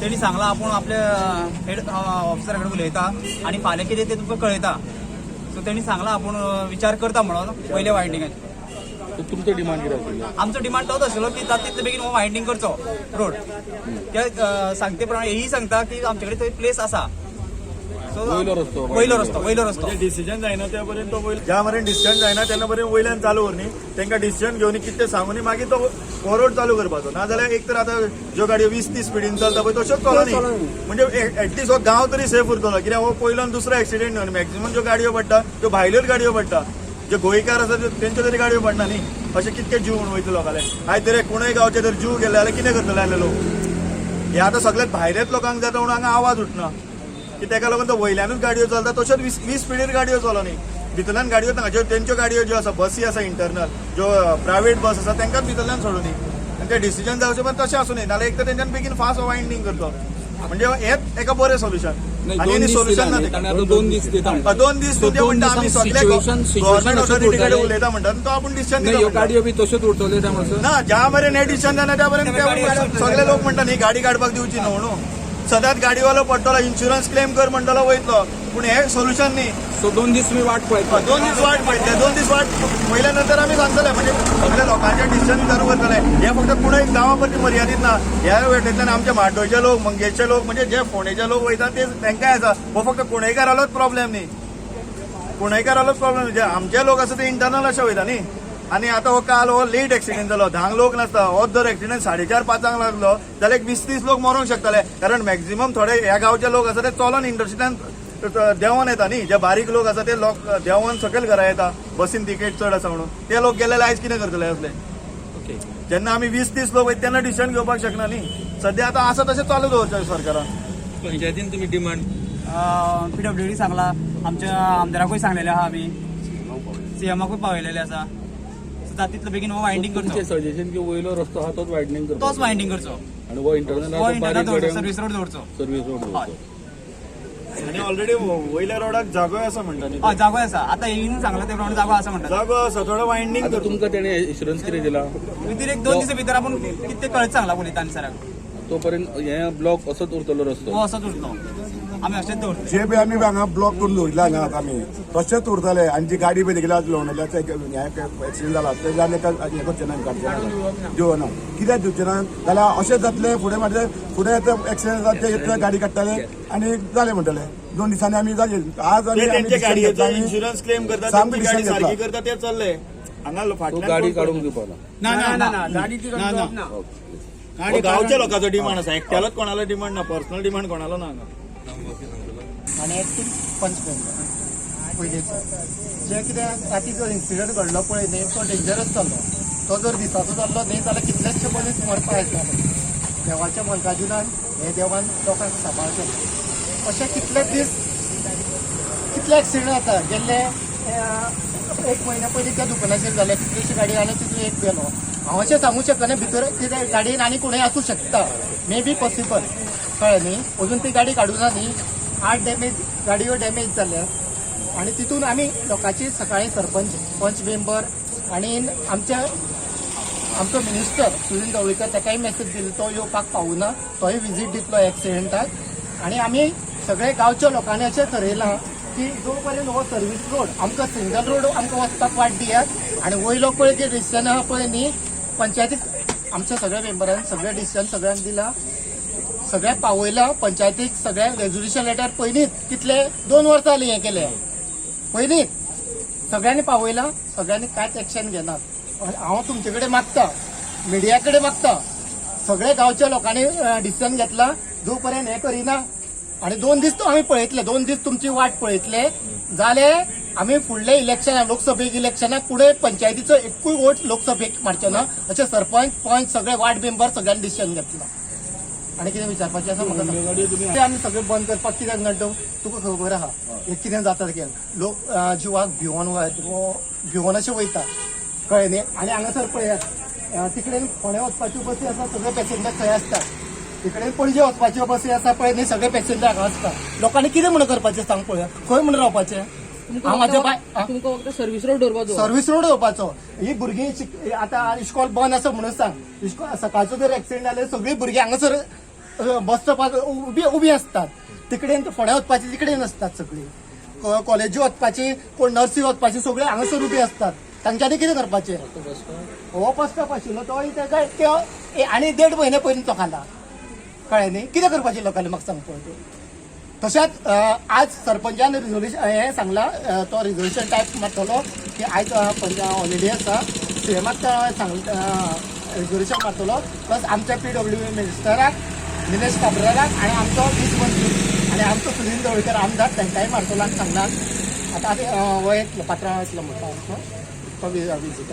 त्यांनी सांगला आपण आपल्या हेड ऑफिसराकडे उलयता आणि फाल्यां कितें ते तुमकां कळयता. सो त्यांनी सांगला आपण विचार करता म्हणून पयले वायंडिंगाचे. तुमचो डिमांड कितें आशिल्लो? आमचो डिमांड तोच आशिल्लो की जाता तितले बेगीन हो वायंडिंग करचो रोड. ते सांगते प्रमाणे हेही सांगता की आमचे कडेन थंय प्लेस आसा. वयलो रस्तो डिसिजन जायना त्या पर्यंत तो ज्या मेरेन डिसिजन जायना तेन्ना पर्यंत वयल्यान चालू करनी. तांकां डिसिजन घेवन कितें सांगून मागीर तो फॉरवर्ड चालू करपाचो. नाजाल्यार एक तर आतां ज्यो गाडयो 20-30 स्पिडीन चलता पळय तश्योच चलनी. म्हणजे एटलीस्ट हो गांव तरी सेफ उरतलो. कित्याक हो पयलो आनी दुसरो एक्सिडेंट न्हू. मॅक्झिमम ज्यो गाडयो पडटा त्यो भायल्योच गाडयो पडटा. जे गोंयकार आसा तेंच्यो तरी गाडयो पडना न्ही. अशें कितके जीव उण वयतलो लोकांले. आयज तरी कोणूय गांवचे जर जीव गेले जाल्यार कितें करतले आसले लोक. हे आतां सगळ्यात भायल्याच लोकांक जाता म्हणून हांगा आवाज उठना की ताका लागून तो वयल्यानूच गाडयो चलता. तश्योच 20 स्पिडीर गाडयो चलनी. भितरल्यान गाडयो ज्यो तेंच्यो गाडयो ज्यो आसा बसी आसा इंटरनल ज्यो प्रायव्हेट बस आसा तांकांच भितरल्यान सोडूनी. आनी ते डिसिजन जावचे पण तशें आसूं न्ही. नाल्यार एक तर तेंच्यान बेगीन फास्ट वायंडिंग करतो. म्हणजे हेच एका बरें सोल्युशन. आनी सोल्युशन ना. 2 दीस दिता. 2 दीस तुमचे म्हणटा आमी सगळे गव्हर्नमेंट ऑथॉरिटी कडेन उलयता म्हणटा तो आपूण डिसिजन दिता. गाडयो बी तश्योच उरतल्यो त्या म्हणून ना. ज्या मेरेन हे डिसिजन जाना त्या पर्यंत सगळे लोक म्हणटा न्ही गाडी काडपाक दिवची न्हू म्हणून. सदांच गाडीवालो पडटलो इन्शुरन्स क्लेम कर म्हणटलो वयतलो. पूण हे सोल्युशन न्ही. सो 2 दीस मी वाट पळयता. 2 दीस वाट पळयतले. 2 दीस वाट पयल्या नंतर आमी सांगतले. म्हणजे सगळे लोकांचे डिसिजन चालू करतले. हे फक्त पुणे गांवा परती मर्यादीत ना. ह्या वेटेंतल्यान आमचे म्हाड्डोळचे लोक मंगेशचे लोक म्हणजे जे फोंडेचे लोक वयता ते तांकांय आसा. हो फक्त कुणेकारालोच प्रॉब्लेम न्ही. कुणेकारालोच प्रॉब्लेम. जे आमचे लोक आसा ते इंटरनल अशे वयता न्ही. आनी आतां हो काल हो लेट एक्सिडेंट जालो. 10 लोक नासता. हो जर एक्सिडेंट 4:30-5 लागलो जाल्यार 20-30 लोक मरूंक शकतले. कारण मॅक्झिमम थोडे ह्या गांवचे लोक आसा ते चलोन इंडस्ट्रींतल्यान देंवोन येता न्ही. जे बारीक लोक आसा ते लोक देंवोन सकयल घरा येता बसीन तिकेट चड आसा म्हणून. ते लोक गेले आयज कितें करतले असले. जेन्ना आमी 20-30 लोक वयता तेन्ना डिसिजन घेवपाक शकना न्ही. सद्या आतां आसा तशें चालू दवरचें सरकारान. पंचायतीन तुमी डिमांड PWD सांगला. आमच्या आमदाराकूय सांगलेले आहा आमी. CMकूय पावयलेले आसा. जाता तितले बेगीन हो वायंडिंग करचो. सजेशन की वयलो रस्तो आहा तोच वायडनिंग करतो. तोच वायंडिंग करचो. आणि वो इंटरनल सर्व्हिस रोड दवरचो. सर्व्हिस रोड दवरचो. आणि ऑलरेडी वयल्या रोडाक जागोय आसा म्हणटा न्ही. जागो आसा. आता येईन सांगला ते प्रमाणे जागो आसा म्हणटा. जागो आसा. थोडो वायंडिंग आता तुमकां तेणे इन्शुरन्स कितें दिला? भितर एक 2 दिसा भितर आपण कितें कळत सांगला पुलिसांनी सराक. तोपर्यंत हे ब्लॉक असोच उरतलो रस्तो. हो असोच उरतो. आमी अशेंच दवरतो. जे बी आमी हांगा ब्लॉक करून दवरिल्ले हांगा आतां आमी तशेंच उरतले. आनी जी गाडी बी देखील लोणल्याचो एक्सिडेंट जाला तेज्यान एका हें करचें ना काडचें दिवना. कित्याक दिवचें ना जाल्यार अशेंच जातलें. फुडें म्हटल्यार फुडें एक्सिडेंट जाता ते गाडी काडटले आनी जालें म्हणटले. 2 दिसांनी आमी जाले. आज इन्शुरन्स क्लेम करता गाडी सारकी करता ते चल्ले. हांगा फाटल्यान गाडी काडून दिवपाना. गांवच्या लोकांचो डिमांड आसा. एकट्यालोच कोणालो डिमांड ना. पर्सनल डिमांड कोणालो ना हांगा. आनी एक्टीव पंच पयलींचो जे कितें राती जो इन्सिडंट घडलो पळय न्ही तो डेंजरस जाल्लो. तो जर दिसाचो जाल्लो न्ही जाल्यार कितलेशे मनीस मरपा येताले. देवाच्या मल्काजिनान हे देवान लोकांक सांबाळचें. अशे कितले दीस कितले एक्सिडंट जाता. गेल्ले 1 म्हयन्या पयलीं त्या दुकानाचेर जाले कितलेशी गाडी आनी तितून एक गेलो. हांव अशें सांगूं शकना भितर कितें गाडयेन आनी कोणूय आसूं शकता. May be possible. कळ्ळें न्ही. अजून ती गाडी काडूना न्ही. 8 गाडयो डॅमेज जाल्या. आणि तितून आमी लोकांची सकाळी सरपंच पंच मेंबर आणि आमचो मिनिस्टर सुनील ढवळीकर ताकाय मेसेज दिली. तो येवपाक पावूना. तोय विजीट दितलो एक्सिडेंटाक. आणि आमी सगळे गांवच्या लोकांनी अशें ठरयलां की जो पर्यंत हो सर्वीस रोड आमकां सिंगल रोड आमकां वचपाक वाट दियात. आनी वयलो पळय जे डिसिजन आहा पळय न्ही पंचायतीक आमच्या सगळ्या मेंबरांनी सगळे डिसिजन सगळ्यांक दिला. सगळ्यांक पावयला. पंचायतीक सगळ्यांक रेझोल्युशन लेटर पयलींच कितले 2 वर्सां जालीं हें केलें. पयलींच सगळ्यांनी पावयला. सगळ्यांनी कांयच एक्शन घेनात. हांव तुमचे कडेन मागता, मिडिया कडेन मागता, सगळे गांवच्या लोकांनी डिसिजन घेतला जो पर्यंत हे करिना आणि 2 दीस तो आम्ही पळयतले, 2 दीस तुमची वाट पळयतले जाले आम्ही फुडले इलेक्शनाक लोकसभेक इलेक्शनाक पुढे पंचायतीचो एकूय वोट लोकसभेक मारचे ना अशें सरपंच पंच सगळे वार्ड मेंबर सगळ्यांनी डिसिजन घेतला. आणि कितें विचारपाचें आसा म्हाका सांग. ते आमी सगळे बंद करपाक कित्याक नड्डो तुका खबर आहा हे कितें जाता तें लोक जिवाक भिवून अशें वयता कळ्ळें न्ही. आणि हांगासर पळयात तिकडे फोंड्या वचपाच्यो बसी आसा सगळे पॅसेंजर थंय आसता, तिकडे पणजे वचपाच्यो बसी आसा पळय न्ही सगळे पॅसेंजर हांगा आसता. लोकांनी कितें म्हणून करपाचें सांग पळया, खंय म्हणून रावपाचें. तुमकां फक्त सर्व्हिस रोड दवरपाचो. सर्व्हिस रोड येवपाचो. ही भुरगीं आतां इस्कॉल बंद आसा म्हणून सांग, इस्कॉल सकाळचो जर एक्सिडेंट जाले सगळीं भुरगीं हांगासर बस स्टॉपार उबी असतात, तिकडे फोंड्या वचपाची तिकडे नसतात सगळीं, कॉलेजी वचपाची कोण नर्सी वचपाची सगळे हांगासर उबी असतात. तांच्यांनी कितें करपाचें. हो बस स्टॉप आशिल्लो तो आनी 1.5 म्हयने पयलीं तो खाला कळ्ळें न्ही. कितें करपाचें लोकांनी म्हाका सांग पळय. तशेंच आज सरपंचान रिझोल्युशन हें सांगला तो रिझोल्युशन टायप मारतलो की आयज हॉलिडे आसा, सीएमाक रिझोल्युशन मारतलो प्लस आमच्या PWD मिनिस्टराक निलेश काब्राराक आनी आमचो वीज मंत्री आनी आमचो सुनील ढवळकर आमदार तांकांय मारतलो आनी सांगला. आतां हो एक पात्रांव येतलो म्हणटा तो विजिटाक.